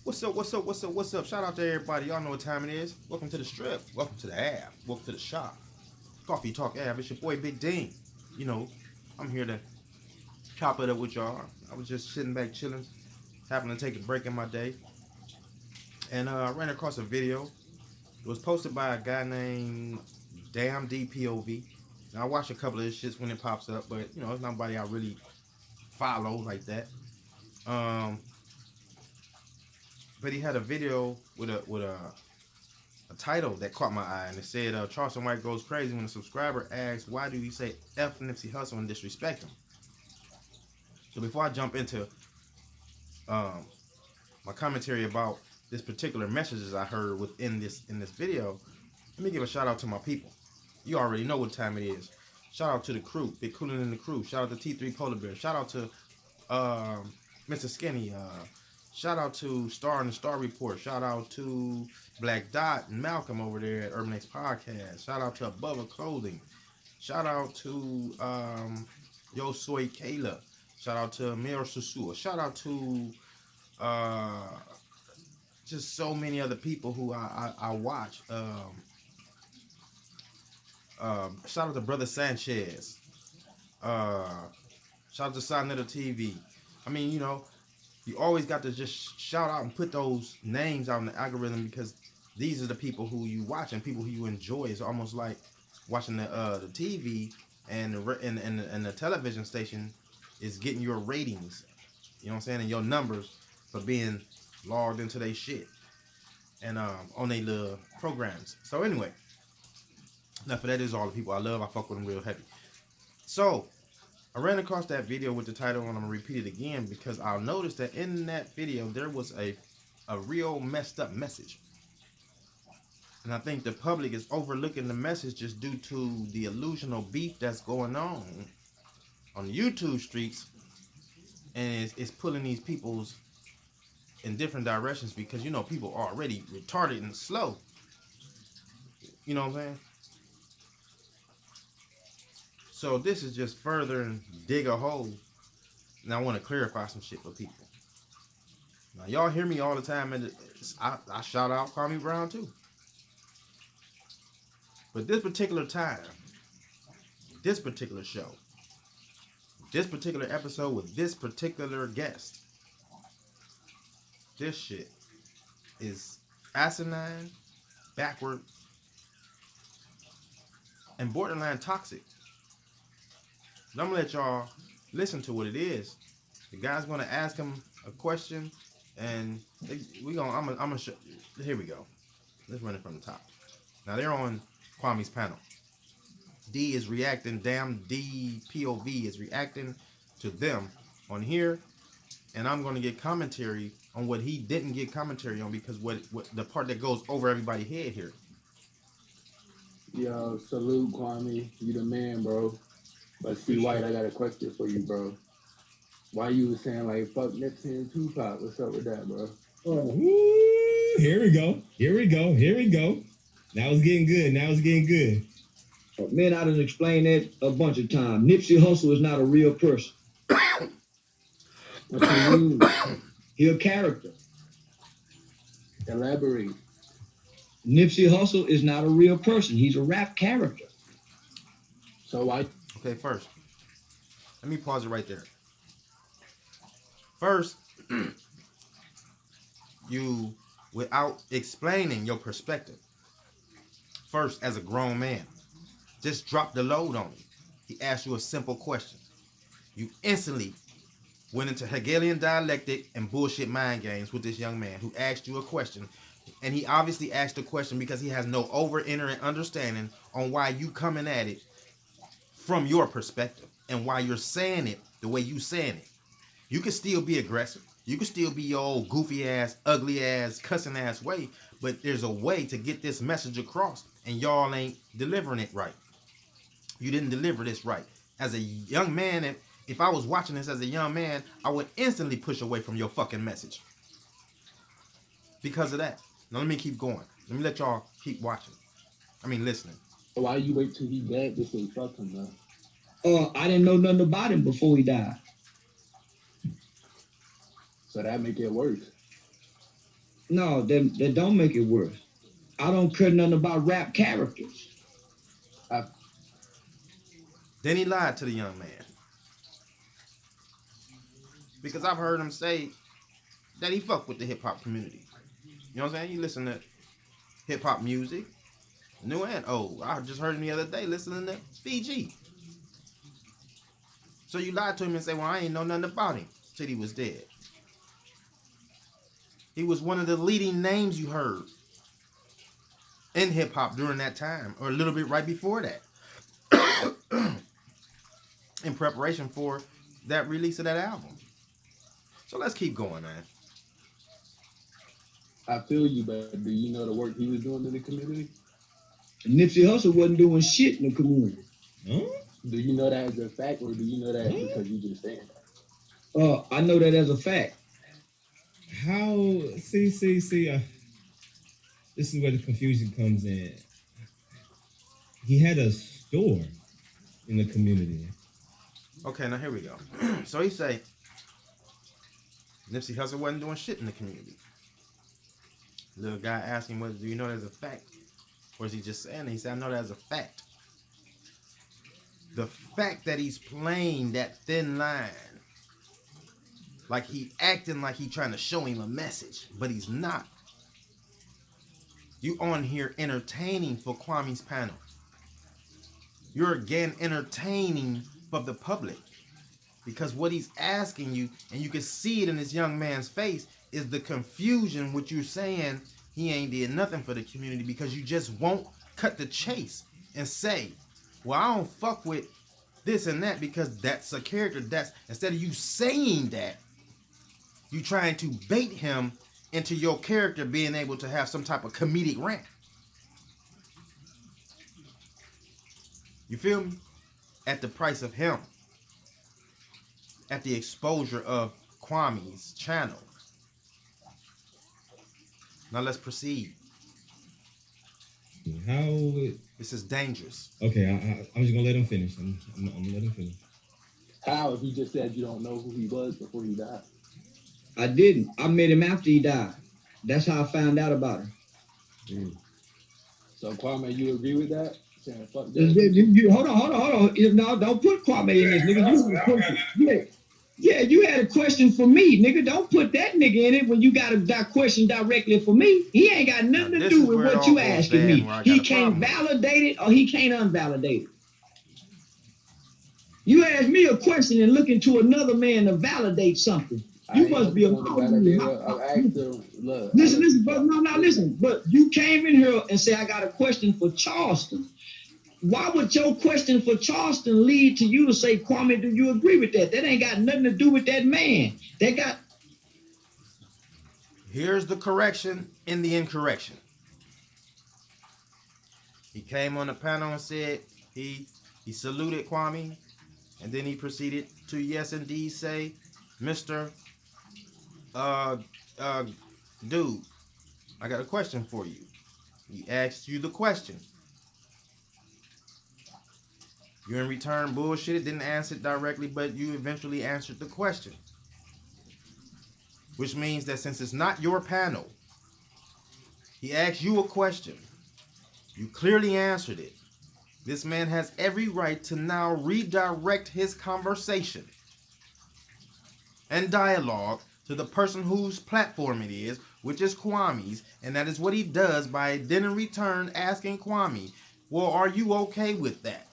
What's up? What's up? What's up? What's up? Shout out to everybody. Y'all know what time it is. Welcome to the strip. Welcome to the app. Welcome to the shop. Coffee Talk App. It's your boy Big Dean. You know, I'm here to chop it up with y'all. I was just sitting back chilling, happened to take a break in my day, and I ran across a video. It was posted by a guy named Damn DPOV. Now I watch a couple of his shits when it pops up, but it's nobody I really follow like that. But he had a video with a title that caught my eye, and it said Charleston White goes crazy when a subscriber asks why do he say F Nipsey Hussle and disrespect him. So before I jump into my commentary about this particular messages I heard within this video, let me give a shout out to my people. You already know what time it is. Shout out to the crew, Big Coolin' in the crew. Shout out to T3 Polar Bear. Shout out to Mr. Skinny. Shout out to Star and the Star Report. Shout out to Black Dot and Malcolm over there at Urban X Podcast. Shout out to Above Clothing. Shout out to Yo Soy Kayla. Shout out to Mir Susua. Shout out to just so many other people who I watch. Shout out to Brother Sanchez. Shout out to Sonetta TV. I mean, you always got to just shout out and put those names out in the algorithm, because these are the people who you watch and people who you enjoy. It's almost like watching the TV and the television station is getting your ratings, you know what I'm saying, and your numbers for being logged into their shit and on their little programs. So anyway, enough of that. Is all the people I love. I fuck with them real heavy. So I ran across that video with the title, and I'm gonna repeat it again because I'll notice that in that video there was a real messed up message. And I think the public is overlooking the message just due to the illusional beef that's going on the YouTube streets, and it's pulling these peoples in different directions because people are already retarded and slow. You know what I'm saying? So this is just further and dig a hole. And I want to clarify some shit for people. Now y'all hear me all the time, and I shout out Kwame Brown too. But this particular time, this particular show, this particular episode with this particular guest, this shit is asinine, backward, and borderline toxic. And I'm gonna let y'all listen to what it is. The guy's gonna ask him a question, and I'm gonna show. Here we go. Let's run it from the top. Now they're on Kwame's panel. D is reacting. Damn DPOV is reacting to them on here, and I'm gonna get commentary on what he didn't get commentary on, because what the part that goes over everybody's head here. Yo, salute Kwame. You the man, bro. But see, White, I got a question for you, bro. Why you was saying like fuck Nipsey and Tupac? What's up with that, bro? Oh, here we go. Now it's getting good. Man, I done explained that a bunch of times. Nipsey Hussle is not a real person. What you mean? He a character. Elaborate. Nipsey Hussle is not a real person. He's a rap character. So why? Okay, first, let me pause it right there. First, you, without explaining your perspective, first, as a grown man, just drop the load on him. He asked you a simple question. You instantly went into Hegelian dialectic and bullshit mind games with this young man who asked you a question. And he obviously asked the question because he has no over-entering understanding on why you coming at it from your perspective and why you're saying it the way you saying it. You can still be aggressive. You can still be your old goofy ass, ugly ass, cussing ass way, but there's a way to get this message across, and y'all ain't delivering it right. You didn't deliver this right. As a young man, if I was watching this as a young man, I would instantly push away from your fucking message because of that. Now let me keep going. Let me let y'all keep watching. Listening. Why you wait till he dead to say fuck him, though? I didn't know nothing about him before he died. So that make it worse. No, that don't make it worse. I don't care nothing about rap characters. Then he lied to the young man. Because I've heard him say that he fucked with the hip hop community. You know what I'm saying? You listen to hip hop music, new and old. I just heard him the other day listening to Fiji. So you lied to him and say, well, I ain't know nothing about him till he was dead. He was one of the leading names you heard in hip hop during that time, or a little bit right before that, in preparation for that release of that album. So let's keep going, man. I feel you, but do you know the work he was doing in the community? Nipsey Hussle wasn't doing shit in the community. Huh? Do you know that as a fact, or do you know that because you just saying that? I know that as a fact. How? See. This is where the confusion comes in. He had a store in the community. Okay, now here we go. So he say, Nipsey Hussle wasn't doing shit in the community. Little guy asking, "Well, do you know that as a fact?" Or is he just saying it? He said, I know that as a fact. The fact that he's playing that thin line, like he acting like he trying to show him a message, but he's not. You on here entertaining for Kwame's panel. You're again entertaining for the public. Because what he's asking you, and you can see it in this young man's face, is the confusion with you saying he ain't did nothing for the community, because you just won't cut the chase and say, well, I don't fuck with this and that because that's a character. That's, instead of you saying that, you trying to bait him into your character being able to have some type of comedic rant. You feel me? At the price of him. At the exposure of Kwame's channel. Now let's proceed. How? This is dangerous. Okay, I'm just gonna let him finish. I'm gonna let him finish. How if you just said you don't know who he was before he died? I didn't. I met him after he died. That's how I found out about him. So Kwame, you agree with that? Saying fuck that. Hold on. No, don't put Kwame in this, nigga. Yeah, you had a question for me, nigga. Don't put that nigga in it when you got a question directly for me. He ain't got nothing to do with what you asking me. He can't validate it or he can't invalidate it. You ask me a question and look into another man to validate something. You must be a Listen, but listen. But you came in here and say I got a question for Charleston. Why would your question for Charleston lead to you to say, Kwame, do you agree with that? That ain't got nothing to do with that man. Here's the correction in the incorrection. He came on the panel and said he saluted Kwame, and then he proceeded to yes indeed say, Mr. Dude, I got a question for you. He asked you the question. You in return bullshitted, didn't answer it directly, but you eventually answered the question. Which means that since it's not your panel, he asked you a question. You clearly answered it. This man has every right to now redirect his conversation and dialogue to the person whose platform it is, which is Kwame's, and that is what he does by then in return asking Kwame, well, are you okay with that?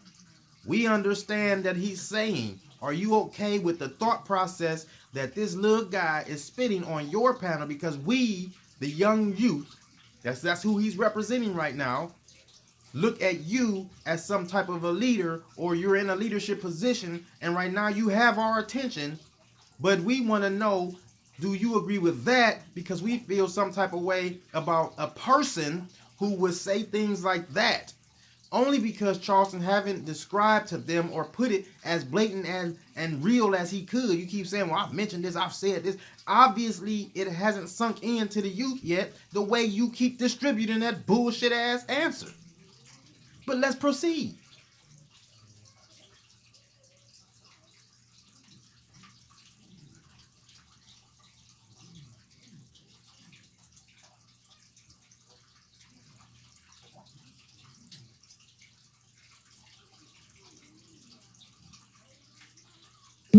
We understand that he's saying, are you okay with the thought process that this little guy is spitting on your panel, because we, the young youth, that's who he's representing right now, look at you as some type of a leader, or you're in a leadership position, and right now you have our attention, but we want to know, do you agree with that? Because we feel some type of way about a person who would say things like that. Only because Charleston haven't described to them or put it as blatant and real as he could. You keep saying, well, I've mentioned this, I've said this. Obviously, it hasn't sunk into the youth yet the way you keep distributing that bullshit ass answer. But let's proceed.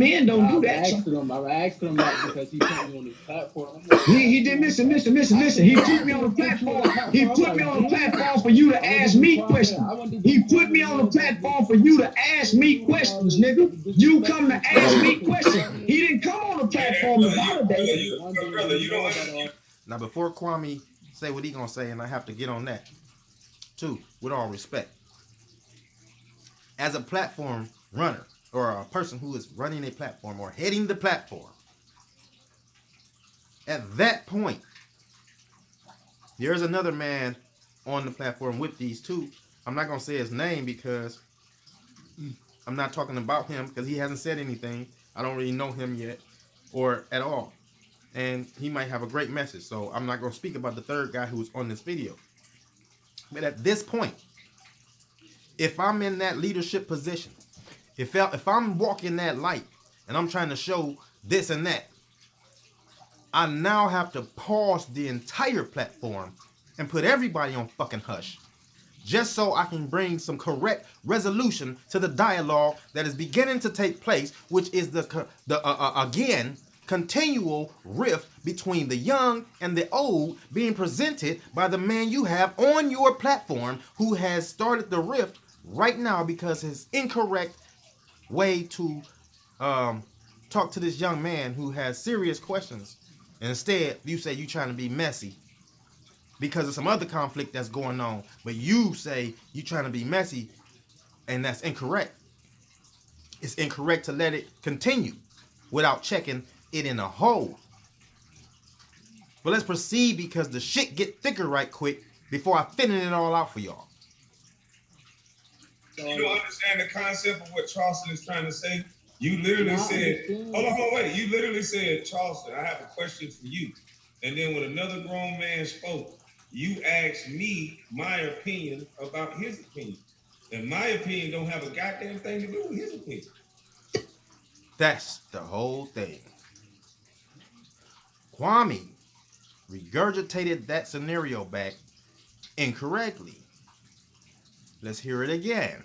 men don't do I that. asked him that because he put me on his platform. He did listen. He put me on the platform. He put me on the platform for you to ask me questions. He put me on the platform for you to ask me questions, nigga. You come to ask me questions. He didn't come on the platform to validate. Brother, you don't understand. Now, before Kwame say what he gonna say, and I have to get on that too, with all respect, as a platform runner or a person who is running a platform or heading the platform, at that point, there's another man on the platform with these two. I'm not gonna say his name because I'm not talking about him because he hasn't said anything. I don't really know him yet or at all. And he might have a great message. So I'm not going to speak about the third guy who's on this video. But at this point, if I'm in that leadership position, if I'm walking that light and I'm trying to show this and that, I now have to pause the entire platform and put everybody on fucking hush, just so I can bring some correct resolution to the dialogue that is beginning to take place, which is the again continual rift between the young and the old being presented by the man you have on your platform, who has started the rift right now because his incorrect way to talk to this young man who has serious questions. And instead, you say you trying to be messy because of some other conflict that's going on, but you say you trying to be messy, and that's incorrect. It's incorrect to let it continue without checking it in a hole. But let's proceed because the shit get thicker right quick before I thin it all out for y'all. You don't understand the concept of what Charleston is trying to say. You literally said, hold on, wait. You literally said, Charleston, I have a question for you. And then when another grown man spoke, you asked me my opinion about his opinion. And my opinion don't have a goddamn thing to do with his opinion. That's the whole thing. Kwame regurgitated that scenario back incorrectly. Let's hear it again.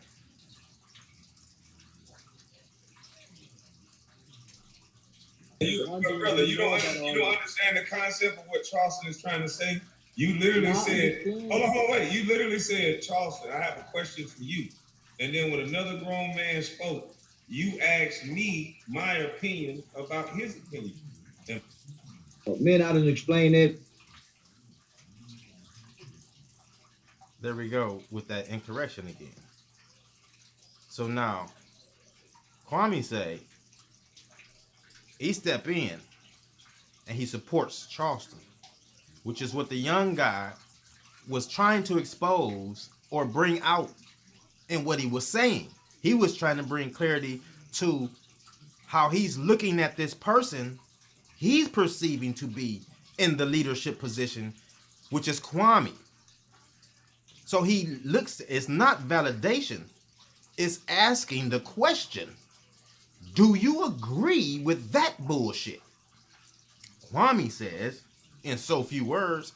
Brother, you don't understand the concept of what Charleston is trying to say. You literally said, hold on, wait. You literally said, Charleston, I have a question for you. And then when another grown man spoke, you asked me my opinion about his opinion. And Men, I didn't explain it. There we go with that incorrection again. So now, Kwame say he step in and he supports Charleston, which is what the young guy was trying to expose or bring out in what he was saying. He was trying to bring clarity to how he's looking at this person he's perceiving to be in the leadership position, which is Kwame. So he looks, it's not validation, it's asking the question, do you agree with that bullshit? Kwame says, in so few words,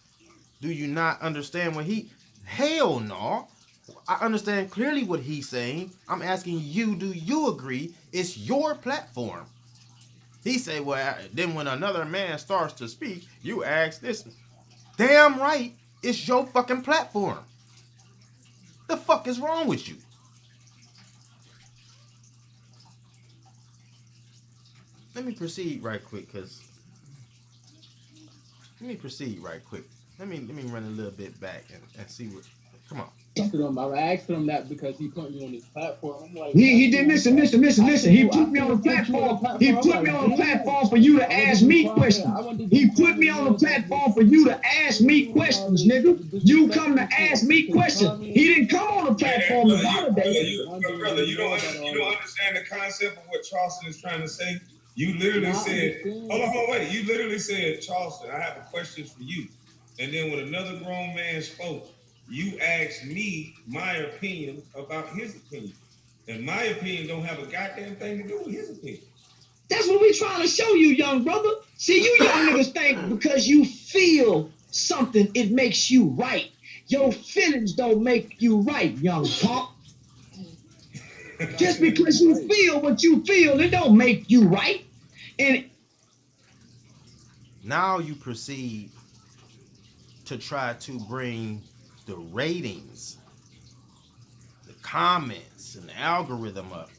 do you not understand what he... Hell no. I understand clearly what he's saying. I'm asking you, do you agree? It's your platform. He say, well, then when another man starts to speak, you ask this. Damn right, it's your fucking platform. The fuck is wrong with you? Let me proceed right quick, Let me run a little bit back and see what. Come on. I asked him that because he put me on his platform. I'm like, He did listen. He put me on the platform. He put me on the platform for you to ask me questions. He put me on the platform for you to ask me questions, nigga. You come to ask me questions. He didn't come on the platform to validate. Brother, you don't understand the concept of what Charleston is trying to say. You literally said, hold on, wait. You literally said, Charleston, I have a question for you. And then when another grown man spoke, you asked me my opinion about his opinion. And my opinion don't have a goddamn thing to do with his opinion. That's what we trying to show you, young brother. See, you young niggas think because you feel something, it makes you right. Your feelings don't make you right, young punk. Just because you feel what you feel, it don't make you right. And now you proceed to try to bring the ratings, the comments, and the algorithm up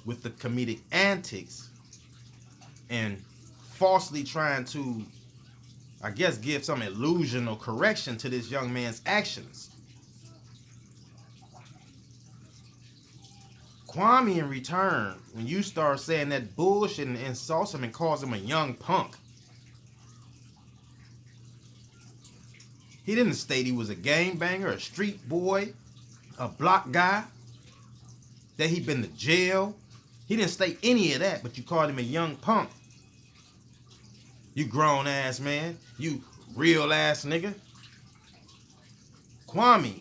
with the comedic antics and falsely trying to, I guess, give some illusion or correction to this young man's actions. Kwame, in return, when you start saying that bullshit and insults him and calls him a young punk, he didn't state he was a gangbanger, a street boy, a block guy, that he'd been to jail. He didn't state any of that, but you called him a young punk. You grown ass man. You real ass nigga. Kwame,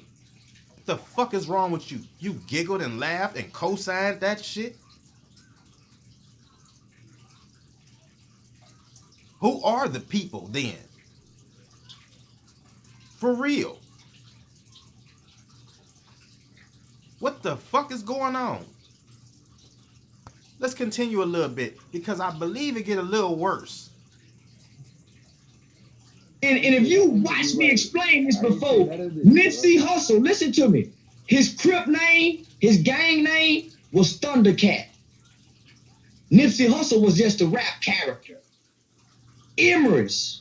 what the fuck is wrong with you? You giggled and laughed and co-signed that shit? Who are the people then? For real. What the fuck is going on? Let's continue a little bit because I believe it get a little worse. And if you watch me explain this before, Nipsey Hussle, listen to me. His Crip name, his gang name was Thundercat. Nipsey Hussle was just a rap character. Emrys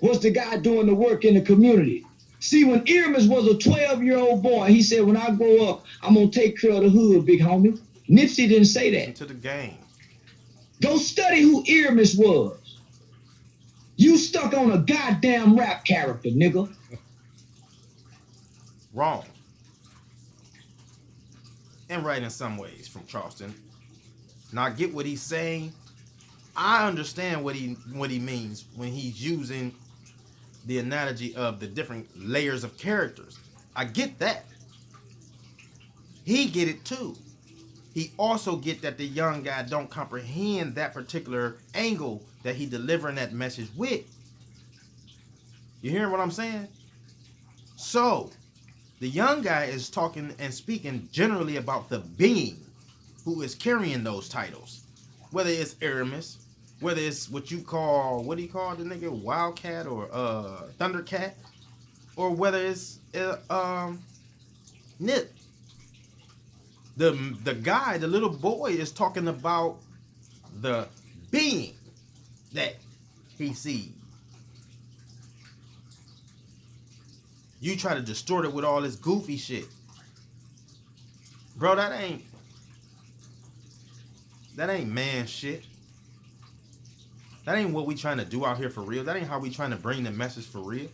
was the guy doing the work in the community. See, when Emrys was a 12-year-old boy, he said, when I grow up, I'm going to take care of the hood, big homie. Nipsey didn't say that. Into the game. Go study who Emrys was. You stuck on a goddamn rap character, nigga. Wrong. And right in some ways from Charleston. Now I get what he's saying. I understand what he means when he's using the analogy of the different layers of characters. I get that. He get it too. He also get that the young guy don't comprehend that particular angle that he delivering that message with. You hearing what I'm saying? So, the young guy is talking and speaking generally about the being who is carrying those titles. Whether it's Aramis, whether it's what you call, what do you call the nigga? Wildcat or Thundercat? Or whether it's Nip. The guy, the little boy, is talking about the being that he sees. You try to distort it with all this goofy shit. Bro, that ain't man shit. That ain't what we trying to do out here for real. That ain't how we trying to bring the message for real.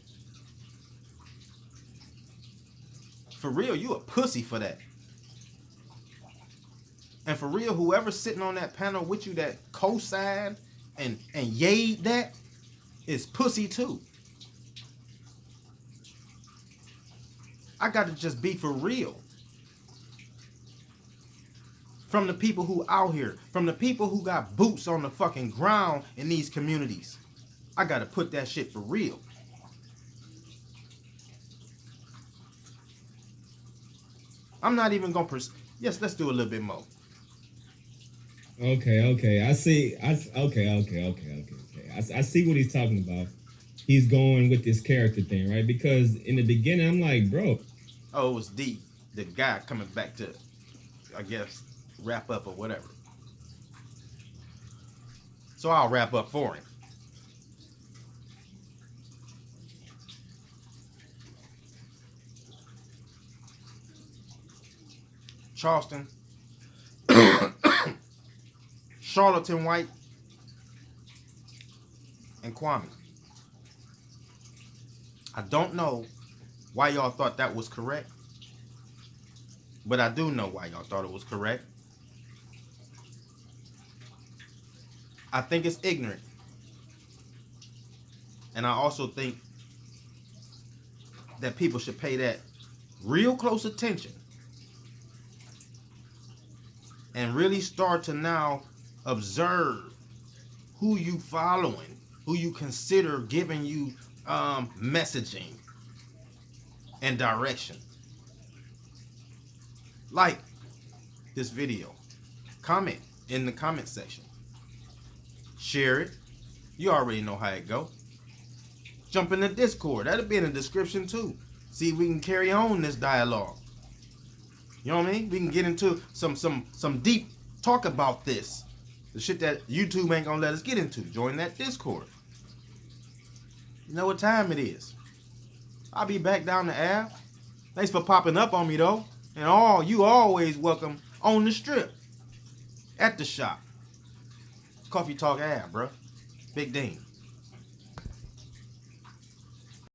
For real, you a pussy for that. And for real, whoever's sitting on that panel with you that co-signed and yayed that is pussy too. I got to just be for real. From the people who out here, from the people who got boots on the fucking ground in these communities. I got to put that shit for real. I'm not even going to... Yes, let's do a little bit more. Okay. I see what he's talking about. He's going with this character thing, right? Because in the beginning, I'm like, bro. Oh, it was D, the guy coming back to, I guess, wrap up or whatever. So I'll wrap up for him. Charleston, Charleston White, and Kwame. I don't know why y'all thought that was correct, but I do know why y'all thought it was correct. I think it's ignorant. And I also think that people should pay that real close attention and really start to now observe who you following, who you consider giving you messaging and direction. Like, this video. Comment in the comment section. Share it. You already know how it go. Jump in the Discord. That'll be in the description too. See if we can carry on this dialogue. You know what I mean? We can get into some deep talk about this. The shit that YouTube ain't gonna let us get into. Join that Discord. You know what time it is. I'll be back down the app. Thanks for popping up on me though. And you always welcome on the strip. At the shop. Coffee Talk Ab, bro. Big Dean.